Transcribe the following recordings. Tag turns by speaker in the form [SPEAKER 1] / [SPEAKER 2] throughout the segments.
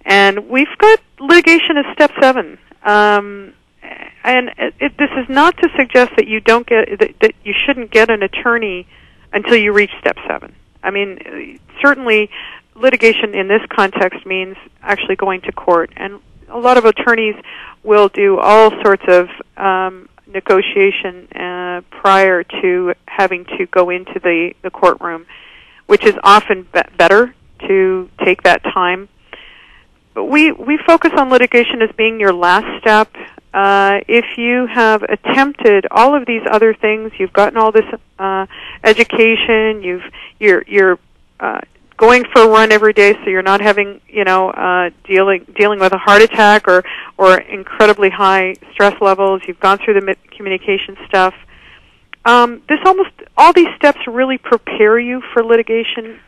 [SPEAKER 1] And we've got litigation as step 7. And this is not to suggest that you don't get that you shouldn't get an attorney until you reach step 7. I mean, certainly litigation in this context means actually going to court, and a lot of attorneys will do all sorts of negotiation prior to having to go into the courtroom, which is often better to take that time. But we focus on litigation as being your last step. If you have attempted all of these other things, you've gotten all this education, you're going for a run every day, so you're not having dealing with a heart attack or incredibly high stress levels. You've gone through the communication stuff. All these steps really prepare you for litigation.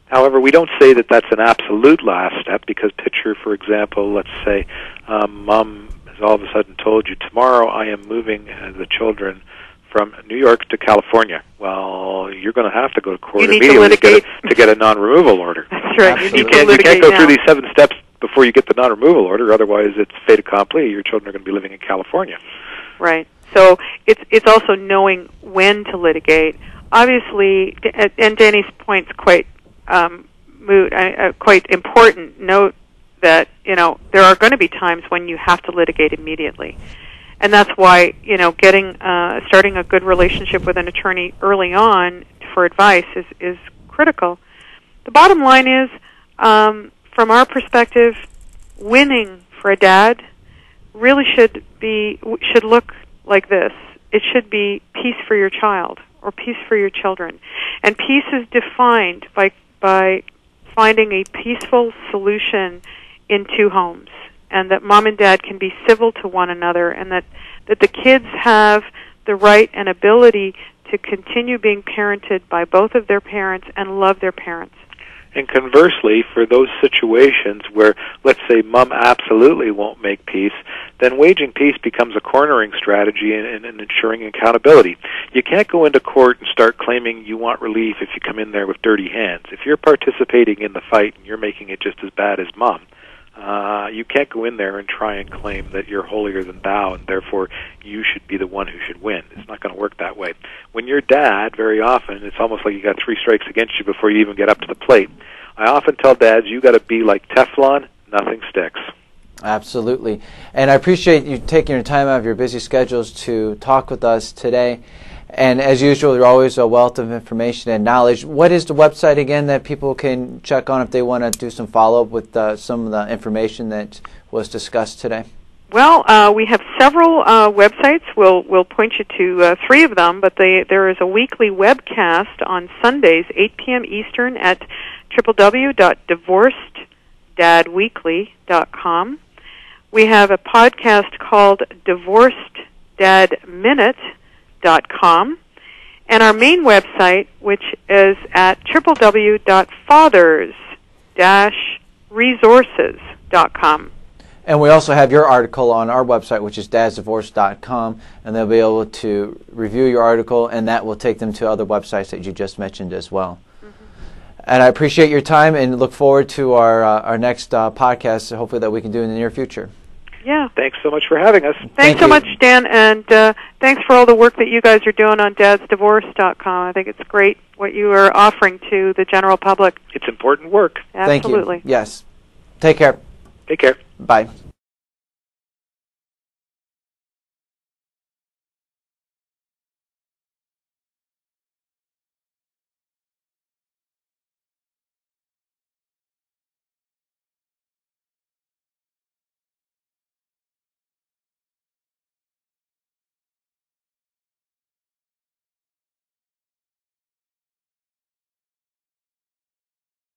[SPEAKER 2] However, we don't say that that's an absolute last step, because picture, for example, let's say Mom has all of a sudden told you, tomorrow I am moving the children from New York to California. Well, you're going to have to go to court immediately to get a non-removal order.
[SPEAKER 1] That's right.
[SPEAKER 2] You can't go through these 7 steps before you get the non-removal order, otherwise it's fait accompli. Your children are going to be living in California.
[SPEAKER 1] Right. So it's also knowing when to litigate. Obviously, and Danny's point's quite quite important. Note that there are going to be times when you have to litigate immediately, and that's why starting a good relationship with an attorney early on for advice is critical. The bottom line is, from our perspective, winning for a dad really should look like this. It should be peace for your child or peace for your children, and peace is defined by finding a peaceful solution in 2 homes, and that mom and dad can be civil to one another, and that the kids have the right and ability to continue being parented by both of their parents and love their parents.
[SPEAKER 2] And conversely, for those situations where, let's say, Mom absolutely won't make peace, then waging peace becomes a cornering strategy and ensuring accountability. You can't go into court and start claiming you want relief if you come in there with dirty hands. If you're participating in the fight and you're making it just as bad as Mom, you can't go in there and try and claim that you're holier than thou and therefore you should be the one who should win. It's not going to work that way. When you're dad, very often, it's almost like you got 3 strikes against you before you even get up to the plate. I often tell dads, you got to be like Teflon, nothing sticks.
[SPEAKER 3] Absolutely. And I appreciate you taking your time out of your busy schedules to talk with us today. And as usual, you're always a wealth of information and knowledge. What is the website again that people can check on if they want to do some follow-up with some of the information that was discussed today?
[SPEAKER 1] Well, we have several websites. We'll point you to 3 of them, but there is a weekly webcast on Sundays, 8 p.m. Eastern, at www.divorceddadweekly.com. We have a podcast called divorceddadminute.com, and our main website, which is at www.fathers-resources.com.
[SPEAKER 3] And we also have your article on our website, which is dadsdivorce.com, and they'll be able to review your article, and that will take them to other websites that you just mentioned as well. And I appreciate your time and look forward to our next podcast, hopefully that we can do in the near future.
[SPEAKER 1] Yeah.
[SPEAKER 2] Thanks so much for having us.
[SPEAKER 1] Thanks so much, Dan, and thanks for all the work that you guys are doing on dadsdivorce.com. I think it's great what you are offering to the general public.
[SPEAKER 2] It's important work.
[SPEAKER 1] Absolutely.
[SPEAKER 3] Thank you. Yes. Take care.
[SPEAKER 2] Take care.
[SPEAKER 3] Bye.